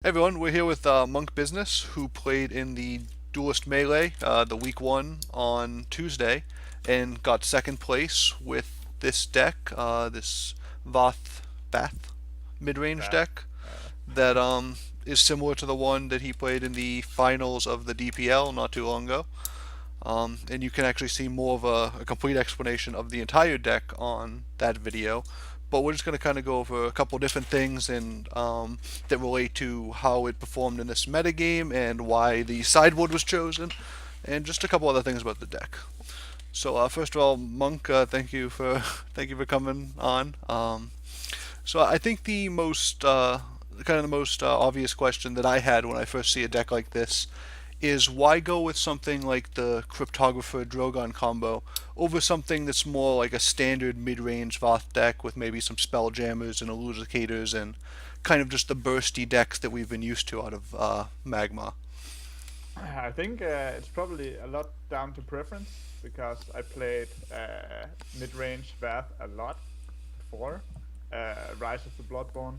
Everyone, we're here with Munkbusiness, who played in the Duelist Melee, the week one on Tuesday, and got second place with this deck, this Voth Bath mid-range That deck uh, that is similar to the one that he played in the finals of the DPL not too long ago. And you can actually see more of a complete explanation of the entire deck on that video. But we're just going to kind of go over a couple different things and that relate to how it performed in this metagame and why the sideboard was chosen, and just a couple other things about the deck. So first of all, Monk, thank you for thank you for coming on. So I think the most kind of the most obvious question that I had when I first see a deck like this is why go with something like the Cryptographer Drogon combo over something that's more like a standard mid-range Voth deck with maybe some Spelljammers and Elucidators and kind of just the bursty decks that we've been used to out of Magma. I think it's probably a lot down to preference because I played mid-range Bath a lot before Rise of the Bloodborne,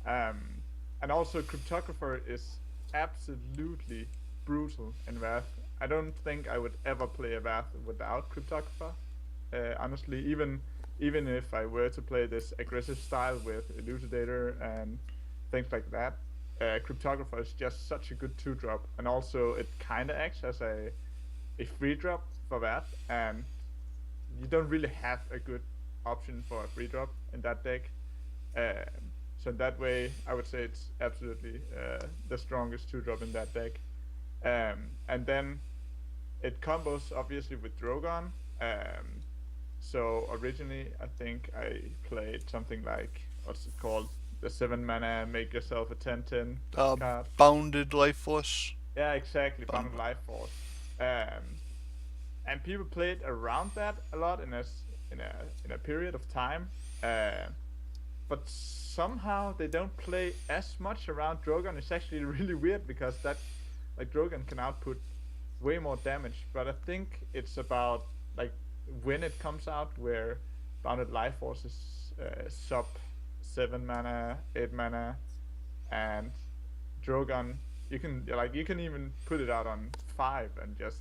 and also Cryptographer is absolutely brutal in Wrath. I don't think I would ever play a Wrath without Cryptographer. Honestly, even if I were to play this aggressive style with Elucidator and things like that, Cryptographer is just such a good two drop, and also it kind of acts as a free drop for that, and you don't really have a good option for a free drop in that deck. So in that way, I would say it's absolutely the strongest two drop in that deck. And then it combos obviously with Drogon. So originally, I think I played something like what's it called? The 7 mana, make yourself a 10/10 Uh, card. Bounded Life Force. Yeah, exactly. Bound. Bounded Life Force. Um, and people played around that a lot in a period of time. But somehow they don't play as much around Drogon. It's actually really weird because that like Drogon can output way more damage. But I think it's about like when it comes out where Bounded Life Force is sub 7 mana, 8 mana, and Drogon you can even put it out on 5 and just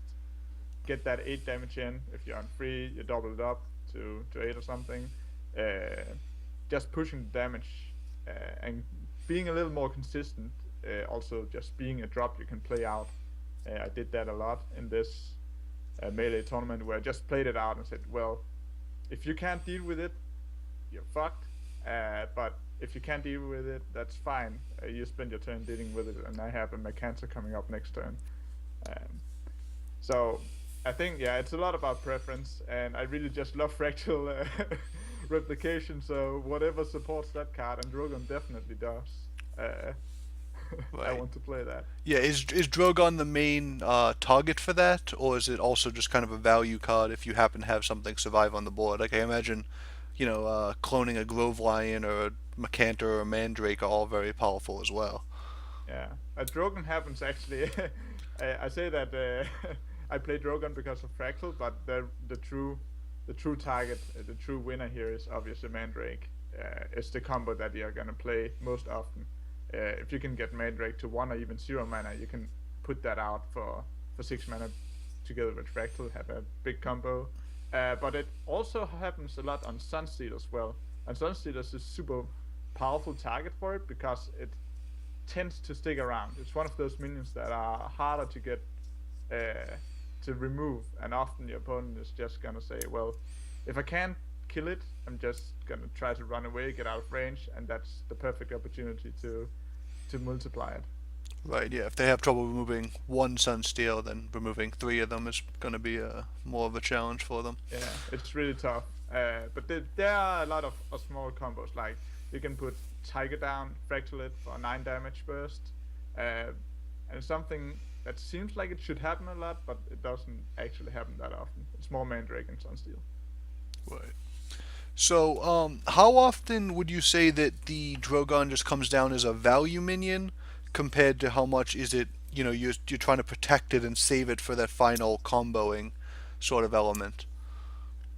get that 8 damage in. If you're on 3, you double it up to 8 or something. Uh, just pushing the damage and being a little more consistent. Also, just being a drop you can play out. I did that a lot in this melee tournament where I just played it out and said, well, if you can't deal with it, you're fucked. But if you can't deal with it, that's fine. You spend your turn dealing with it, and I have a Mercancer coming up next turn. Um, so I think it's a lot about preference, and I really just love fractal replication. So whatever supports that card, and Drogon definitely does. Uh, I Right. want to play that. Yeah, is Drogon the main target for that, or is it also just kind of a value card if you happen to have something survive on the board? Like I imagine, cloning a Grove Lion or a Macantor or a Mandrake are all very powerful as well. Yeah, Drogon happens actually. I say that I play Drogon because of fractal, but the true target, the true winner here is obviously Mandrake. It's the combo that you're gonna play most often. If you can get Mandrake to 1 or even 0 mana, you can put that out for 6 mana together with Fractal, have a big combo. But it also happens a lot on Sunsteel as well. And Sunsteel is a super powerful target for it because it tends to stick around. It's one of those minions that are harder to get to remove, and often the opponent is just gonna say, "Well, if I can't kill it, I'm just gonna try to run away, get out of range," and that's the perfect opportunity to multiply it. Right, yeah. If they have trouble removing one Sunsteel, then removing three of them is going to be more of a challenge for them. Yeah, it's really tough. But there are a lot of small combos. Like you can put Tiger down, fractal it for 9 damage burst, uh, and something that seems like it should happen a lot, but it doesn't actually happen that often. It's more Mandrake and Sunsteel. Right. So, how often would you say that the Drogon just comes down as a value minion compared to how much is it, you're trying to protect it and save it for that final comboing sort of element?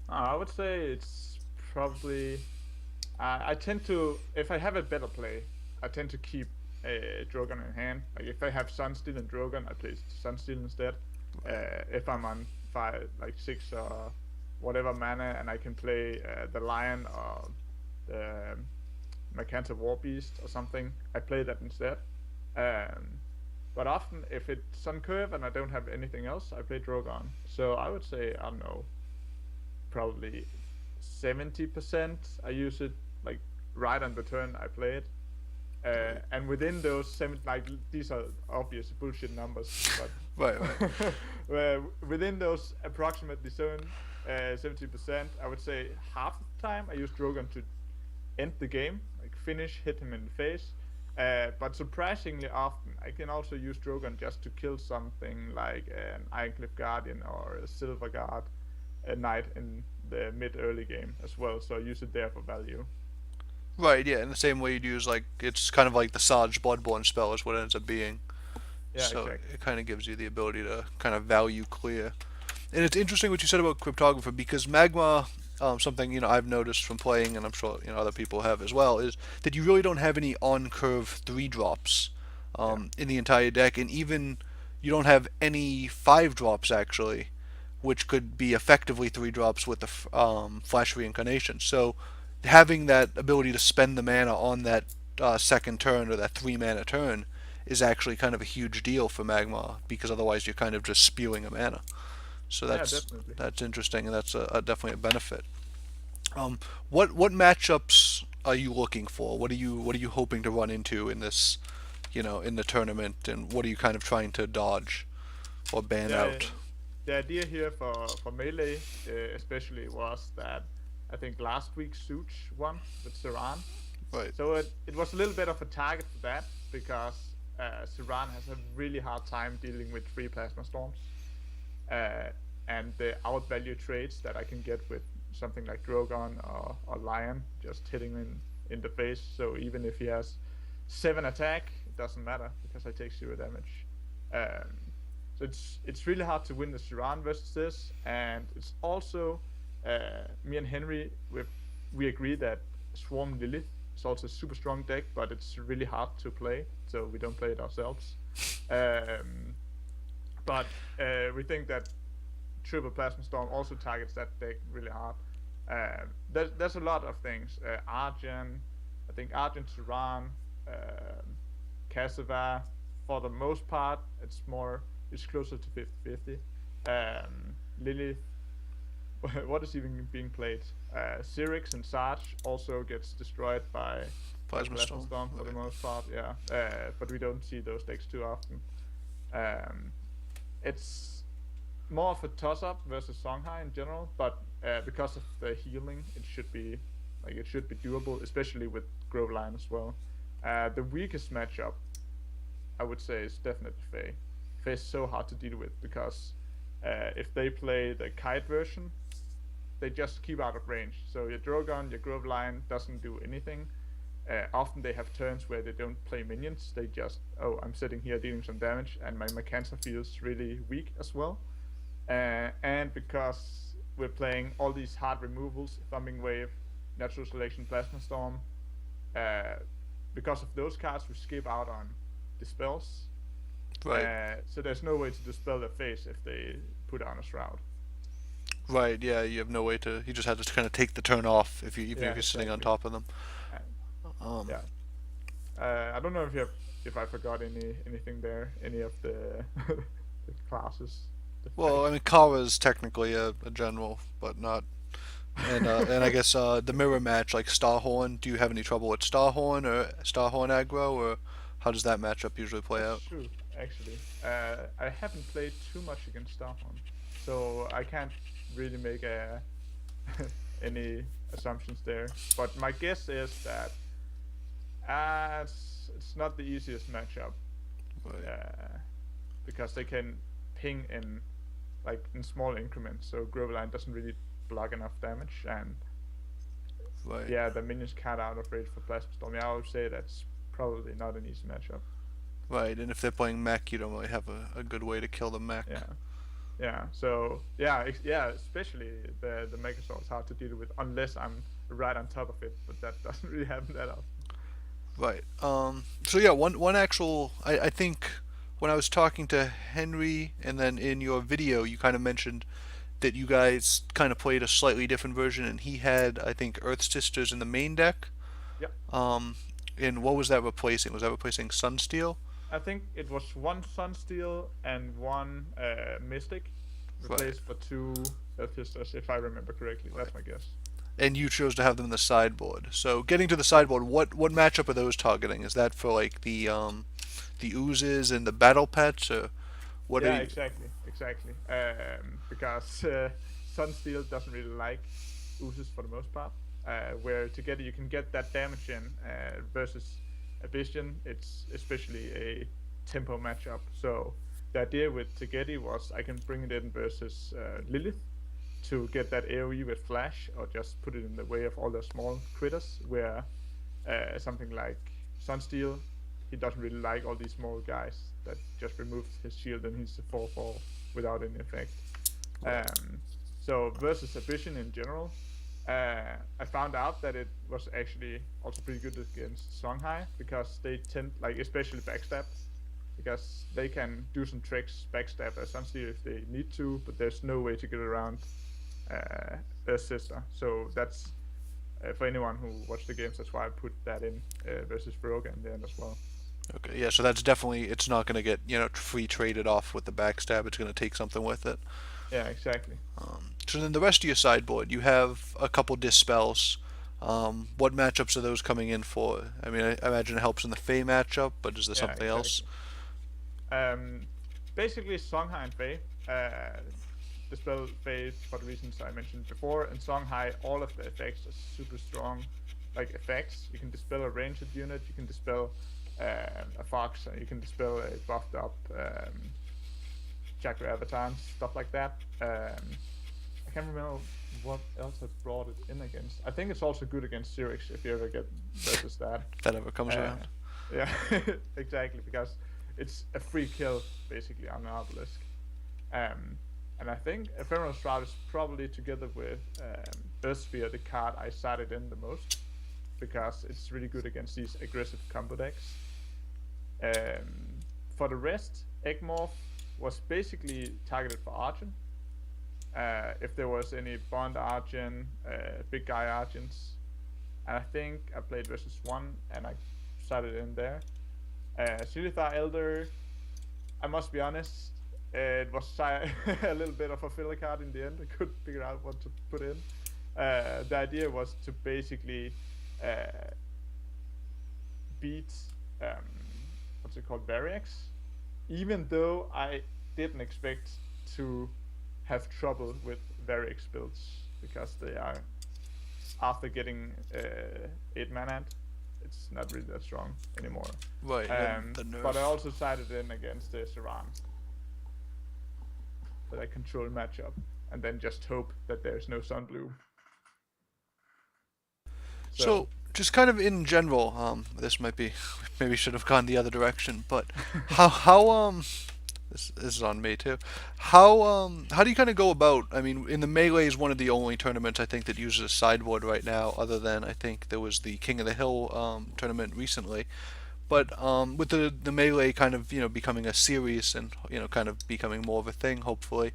I would say it's probably. I tend to, if I have a better play, I tend to keep Drogon in hand. Like if I have Sunsteel and Drogon, I play Sunsteel instead. If I'm on 6 or whatever mana, and I can play the Lion or the Magmar War Beast or something, I play that instead. Um, but often, if it's on curve and I don't have anything else, I play Drogon. So I would say, I don't know, probably 70% I use it like right on the turn I play it. And within those seven, like these are obvious bullshit numbers, but Right, right. within those approximately 70%, I would say half the time I use Drogon to end the game, like finish, hit him in the face. But surprisingly often, I can also use Drogon just to kill something like an Ironcliffe Guardian or a Silver Guard, a Knight in the mid-early game as well. So I use it there for value. Right, yeah, in the same way you'd use, like, it's kind of like the Sarge Bloodborne spell is what it ends up being. Yeah, So exactly. it kind of gives you the ability to kind of value clear. And it's interesting what you said about Cryptographer because Magma, something I've noticed from playing, and I'm sure other people have as well, is that you really don't have any on curve 3 drops Yeah, in the entire deck, and even you don't have any 5 drops actually, which could be effectively 3 drops with the Flash Reincarnation. So having that ability to spend the mana on that second turn or that 3 mana turn is actually kind of a huge deal for Magma because otherwise you're kind of just spewing a mana. So yeah, that's definitely. that's interesting, and that's definitely a benefit. Um, what matchups are you looking for? What are you hoping to run into in this, in the tournament, and what are you kind of trying to dodge or ban Yeah, out? the idea here for melee, especially, was that I think last week Such won with Siran. Right, So it was a little bit of a target for that because Siran has a really hard time dealing with 3 Plasma Storms. Uh, and the outvalue traits that I can get with something like Drogon or Lion, just hitting him in the face. So even if he has 7 attack, it doesn't matter because I take 0 damage. So it's really hard to win the Siran versus this, and it's also me and Henry we agree that Swarm Lilith is also a super strong deck, but it's really hard to play, so we don't play it ourselves. Um, but we think that Triple Plasma Storm also targets that deck really hard. There's a lot of things. Argent, I think Argent Turan, Cassava. For the most part, it's closer to 50-50. Lilith, what is even being played? Syrinx and Sarge also gets destroyed by Plasma Plasma Storm. Storm for the Right. most part. Yeah, but we don't see those decks too often. Um, it's more of a toss-up versus Songhai in general, but because of the healing, it should be doable, especially with Groveline as well. The weakest matchup, I would say, is definitely Fae. Fae is so hard to deal with because if they play the Kite version, they just keep out of range. So your Drogon, your Groveline doesn't do anything. Often they have turns where they don't play minions. They just, oh, I'm sitting here dealing some damage, and my Mercancer feels really weak as well. And because we're playing all these hard removals, Thumbing Wave, Natural Selection, Plasma Storm, uh, because of those cards, we skip out on dispels. Right. So there's no way to dispel their face if they put on a shroud. Right. Yeah. You have no way to. You just have to kind of take the turn off if you even Yeah, if you're sitting on exactly. top of them. And Um, yeah, I don't know if I forgot anything there, any of the the classes, the well, I factions. mean, Kara's technically a general, but not. And I guess the mirror match like Starhorn. Do you have any trouble with Starhorn or Starhorn aggro, or how does that matchup usually play That's out? true, actually. I haven't played too much against Starhorn, so I can't really make any assumptions there. But my guess is that it's not the easiest matchup, Right. uh, because they can ping in small increments, so Groveline doesn't really block enough damage, and Right. yeah, the minions can't out of range for Plasma Storm. Yeah, I would say that's probably not an easy matchup. Right. And if they're playing mech, you don't really have a good way to kill the mech. Yeah. Yeah, so yeah, especially the Megazord is hard to deal with unless I'm right on top of it, but that doesn't really happen that often. Right. So yeah, one actual. I think when I was talking to Henry, and then in your video, you kind of mentioned that you guys kind of played a slightly different version, and he had, I think, Earth Sisters in the main deck. Yeah, Um, and what was that replacing? Was that replacing Sunsteel? I think it was one Sunsteel and one Mystic Right. replaced for two Earth if I remember correctly. Right. That's my guess. And you chose to have them in the sideboard. So getting to the sideboard, what matchup are those targeting? Is that for like the oozes and the battle pets, or what are Yeah, you? exactly, exactly. Because Sunsteel doesn't really like oozes for the most part. Where together you can get that damage in versus Abyssian, it's especially a tempo matchup. So the idea with Tegedi was I can bring it in versus Lilith to get that AoE with flash, or just put it in the way of all the small critters. Where something like Sunsteel, he doesn't really like all these small guys that just removes his shield and he's a 4/4 without any effect. Right. Um, so versus Ambition in general, I found out that it was actually also pretty good against Songhai because they tend, like especially backstab, because they can do some tricks backstab essentially if they need to, but there's no way to get around their sister. So that's for anyone who watched the games. That's why I put that in versus Broga in the end as well. Okay. Yeah. So that's definitely it's not going to get free traded off with the backstab. It's going to take something with it. Yeah, exactly. So then the rest of your sideboard, you have a couple dispels. What matchups are those coming in for? I mean, I imagine it helps in the Fey matchup, but is there Yeah, something else? exactly. Um, Basically, Songhai and Fei. Dispel Fei for the reasons I mentioned before. In Songhai, all of the effects are super strong, like effects. You can dispel a ranged unit. You can dispel a fox. You can dispel a buffed up Chakra Avatar, stuff like that. I can't remember what else I brought it in against. I think it's also good against Zerix if you ever get versus that. If that ever comes Uh, around. yeah, exactly, because it's a free kill basically on an obelisk. Um, and I think Ephemeral Shroud is probably together with Earthsphere the card I sided in the most because it's really good against these aggressive combo decks. For the rest, Egmorph was basically targeted for Argent. If there was any Bond Argent, Big Guy Argents, and I think I played versus one and I started in there. Silithar Elder, I must be honest, it was a little bit of a filler card in the end. I couldn't figure out what to put in. The idea was to basically uh, beat what's it called, Variax, even though I didn't expect to have trouble with Variax builds because they are, after getting 8 mana, it's not really that strong anymore. Right. And the But I nerf. also sided in against the Saran that I control matchup, and then just hope that there's no Sunblue. So So just kind of in general, this might be maybe should have gone the other direction, but how this is on me too. How do you kind of go about? I mean, in the melee is one of the only tournaments I think that uses a sideboard right now, other than I think there was the King of the Hill tournament recently. But with the melee kind of becoming a series and kind of becoming more of a thing, hopefully.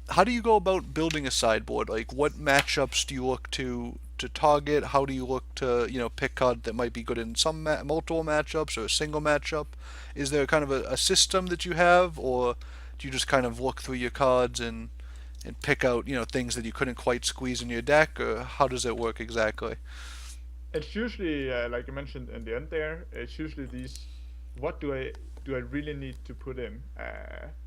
How do you go about building a sideboard? Like, what matchups do you look to target? How do you look to pick card that might be good in some multiple matchups or a single matchup? Is there kind of a system that you have, or do you just kind of look through your cards and pick out things that you couldn't quite squeeze in your deck, or how does it work exactly? it's usually like you mentioned in the end there. It's usually these. What do I really need to put in?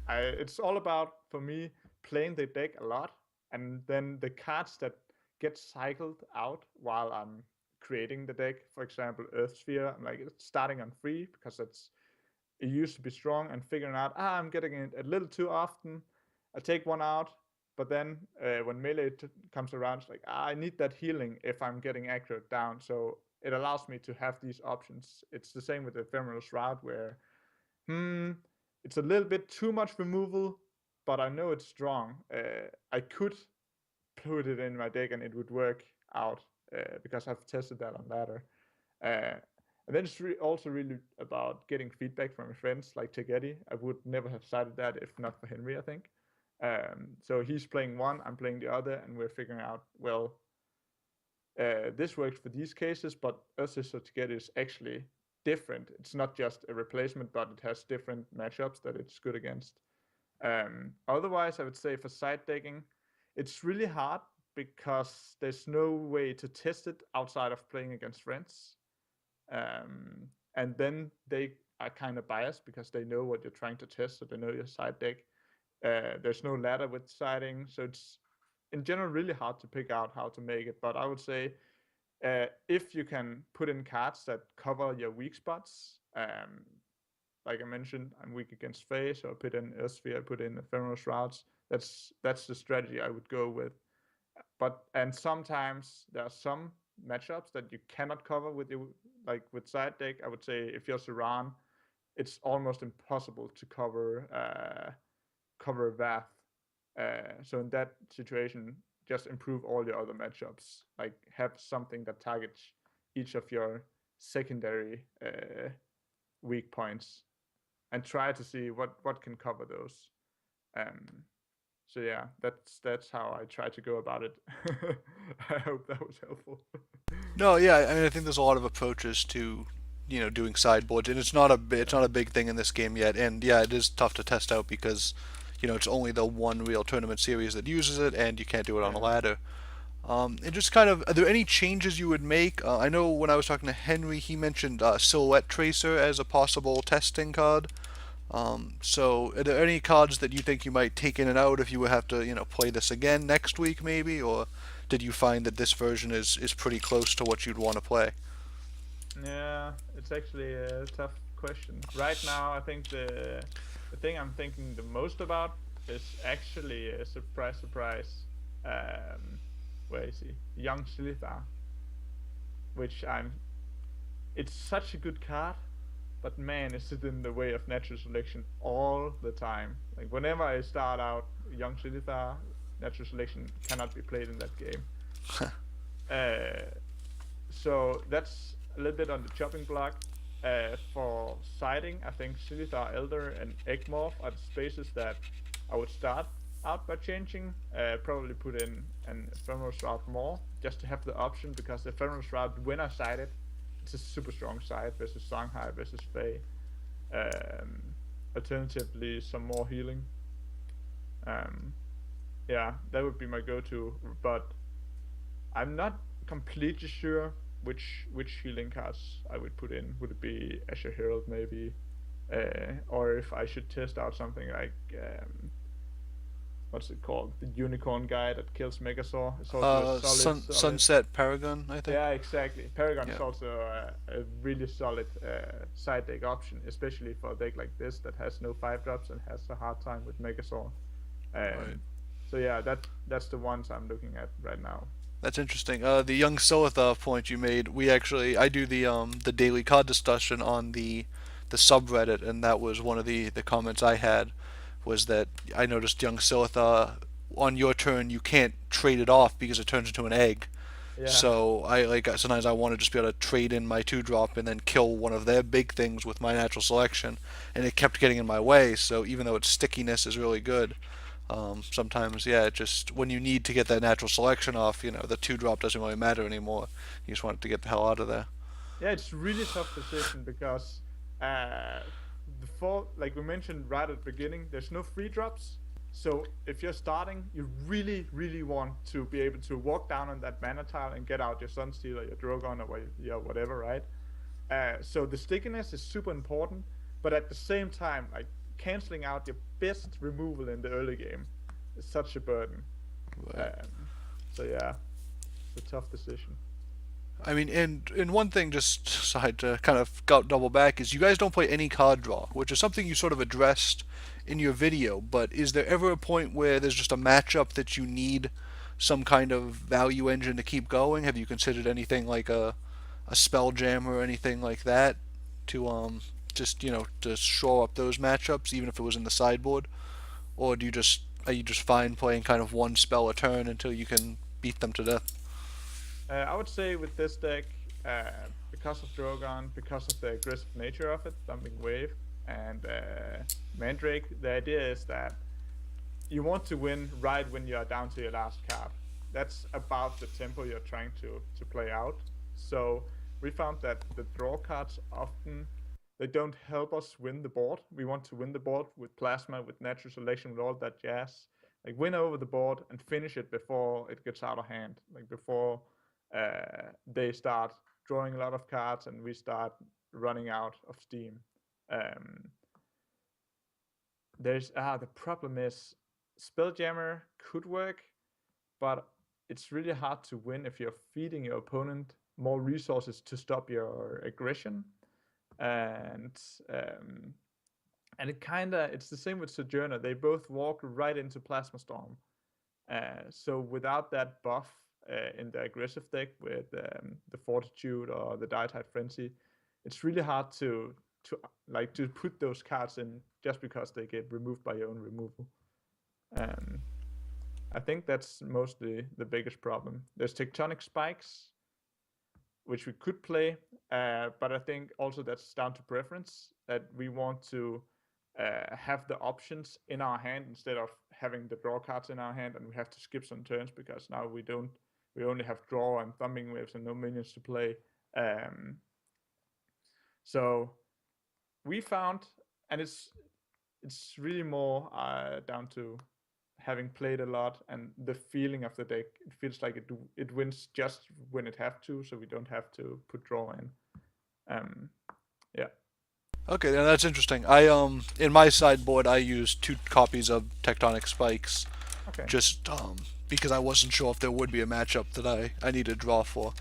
It's all about for me playing the deck a lot, and then the cards that get cycled out while I'm creating the deck. For example, Earth Sphere. I'm like starting on free because it used to be strong, and figuring out I'm getting it a little too often. I take one out, but then when melee comes around, it's like I need that healing if I'm getting aggro down. So it allows me to have these options. It's the same with the Ephemeral Shroud, where hmm, it's a little bit too much removal, but I know it's strong. I could put it in my deck and it would work out because I've tested that on ladder. Uh, And then it's also really about getting feedback from your friends, like Tegedi. I would never have started that if not for Henry, I think. So he's playing one, I'm playing the other, and we're figuring out, well, this works for these cases, but Ursus Tegedi is actually different. It's not just a replacement, but it has different matchups that it's good against. Otherwise, I would say for side decking, it's really hard because there's no way to test it outside of playing against friends. And then they are kind of biased because they know what you're trying to test, so they know your side deck. There's no ladder with siding, so it's in general really hard to pick out how to make it. But I would say if you can put in cards that cover your weak spots, like I mentioned, I'm weak against Fae, so I put in Earthsphere, I put in Ephemeral Shrouds. That's the strategy I would go with. And sometimes there are some matchups that you cannot cover with your with side deck. I would say if you're Saran, it's almost impossible to cover Vath. So in that situation, just improve all your other matchups. Like have something that targets each of your secondary weak points, and try to see what can cover those. Um, so yeah, that's how I try to go about it. I hope that was helpful. No, yeah, I mean, I think there's a lot of approaches to, doing sideboards, and it's not a big thing in this game yet. And yeah, it is tough to test out because, it's only the one real tournament series that uses it, and you can't do it on a Yeah. ladder. And just kind of, are there any changes you would make? I know when I was talking to Henry, he mentioned Silhouette Tracer as a possible testing card. So are there any cards that you think you might take in and out if you would have to, play this again next week maybe, or did you find that this version is pretty close to what you'd want to play? Yeah, it's actually a tough question. Right now, I think the thing I'm thinking the most about is actually a surprise, surprise. Um, where is he? Young Silithar, which I'm. It's such a good card, but man, is it in the way of natural selection all the time. Like whenever I start out Young Silithar, natural selection cannot be played in that game. Uh, so that's a little bit on the chopping block. For siding, I think Silithar Elder and Egmorph are the spaces that I would start out by changing. Probably put in an Ephemeral Shroud more, just to have the option, because the Ephemeral Shroud, when I side it, it's a super strong side versus Songhai versus Fae. Um, Alternatively, some more healing. Um, yeah, that would be my go-to, but I'm not completely sure which healing cards I would put in. Would it be Asher Herald maybe, or if I should test out something like what's it called? The unicorn guy that kills Megasaur. It's also a solid. Sunset Paragon, I think. Yeah, exactly. Paragon is Yeah. also a really solid side deck option, especially for a deck like this that has no 5 drops and has a hard time with Megasaur. Right. Um, so yeah, that's the ones I'm looking at right now. That's interesting. The young Silithar point you made, I do the daily card discussion on the subreddit, and that was one of the comments I had was that I noticed young Silithar on your turn you can't trade it off because it turns into an egg. Yeah, So I like sometimes I want to just be able to trade in my 2 drop and then kill one of their big things with my natural selection, and it kept getting in my way. So even though its stickiness is really good, sometimes yeah, it just when you need to get that natural selection off, the 2 drop doesn't really matter anymore. You just want it to get the hell out of there. yeah, it's really tough decision because uh, like we mentioned right at the beginning, there's no free drops. So if you're starting, you really, really want to be able to walk down on that mana tile and get out your Sunsteel or your Drogon or your whatever, right? So the stickiness is super important, but at the same time, like canceling out your best removal in the early game is such a burden. Right. Um, so yeah, it's a tough decision. I mean, and one thing, just side to kind of double back, is you guys don't play any card draw, which is something you sort of addressed in your video. But is there ever a point where there's just a matchup that you need some kind of value engine to keep going? Have you considered anything like a spell jam or anything like that to just to shore up those matchups, even if it was in the sideboard, or do you just are you just fine playing kind of one spell a turn until you can beat them to death? I would say with this deck, because because of Drogon, because of the aggressive nature of it, Thumping Wave and Mandrake. The idea is that you want to win right when you are down to your last card. That's about the tempo you're trying to play out. So we found that the draw cards often they don't help us win the board. We want to win the board with plasma, with natural selection, with all that jazz. Like win over the board and finish it before it gets out of hand. Like before they start drawing a lot of cards and we start running out of steam. Um, the problem is Spelljammer could work, but it's really hard to win if you're feeding your opponent more resources to stop your aggression, and um, and it's the same with Sojourner. They both walk right into Plasma Storm. So without that buff in the aggressive deck with the Fortitude or the Dietide Frenzy, it's really hard to put those cards in just because they get removed by your own removal. Um, I think that's mostly the biggest problem. There's Tectonic Spikes, which we could play, but I think also that's down to preference. That we want to have the options in our hand instead of having the draw cards in our hand, and we have to skip some turns because now we don't. We only have draw and thumbing waves and no minions to play. So we found, and it's really more down to having played a lot and the feeling of the deck. It feels like it wins just when it have to, so we don't have to put draw in. Yeah. Okay, now that's interesting. I in my sideboard I used 2 copies of Tectonic Spikes, Okay. just because I wasn't sure if there would be a matchup that I needed to draw for.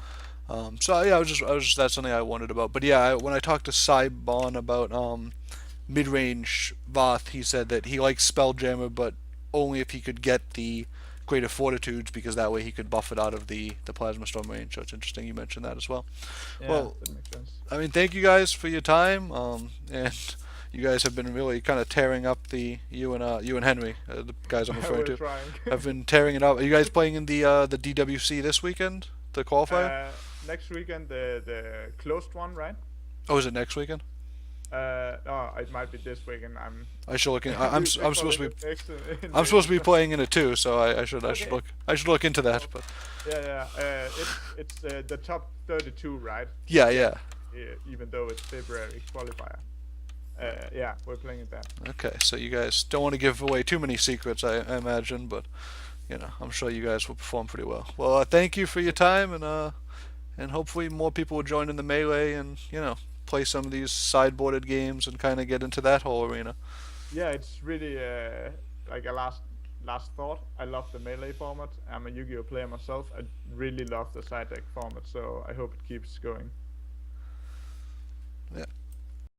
So yeah, I was just that's something I wondered about. But yeah, when I talked to Cybon about mid-range Voth, he said that he likes Spelljammer, but only if he could get the Greater Fortitudes, because that way he could buff it out of the Plasma Storm range. So it's interesting you mentioned that as well. Yeah, Well, that makes sense. I mean, thank you guys for your time, and you guys have been really kind of tearing up you and Henry, the guys I'm referring We're to, trying. have been tearing it up. Are you guys playing in the DWC this weekend, the qualifier? Next weekend, the closed one, right? Oh, is it next weekend? No, it might be this weekend. I should look in. I'm we supposed calling to it be next I'm supposed to be playing in it too, so Okay. I should look into that. But Yeah. It's the top 32, right? yeah, yeah. Even though it's February qualifier. Yeah, we're playing it that. Okay, so you guys don't want to give away too many secrets, I imagine, but I'm sure you guys will perform pretty well. Well, thank you for your time, and hopefully more people will join in the melee, and play some of these sideboarded games and kind of get into that whole arena. Yeah, it's really like a last thought. I love the melee format. I'm a Yu-Gi-Oh player myself. I really love the side deck format, so I hope it keeps going. Yeah.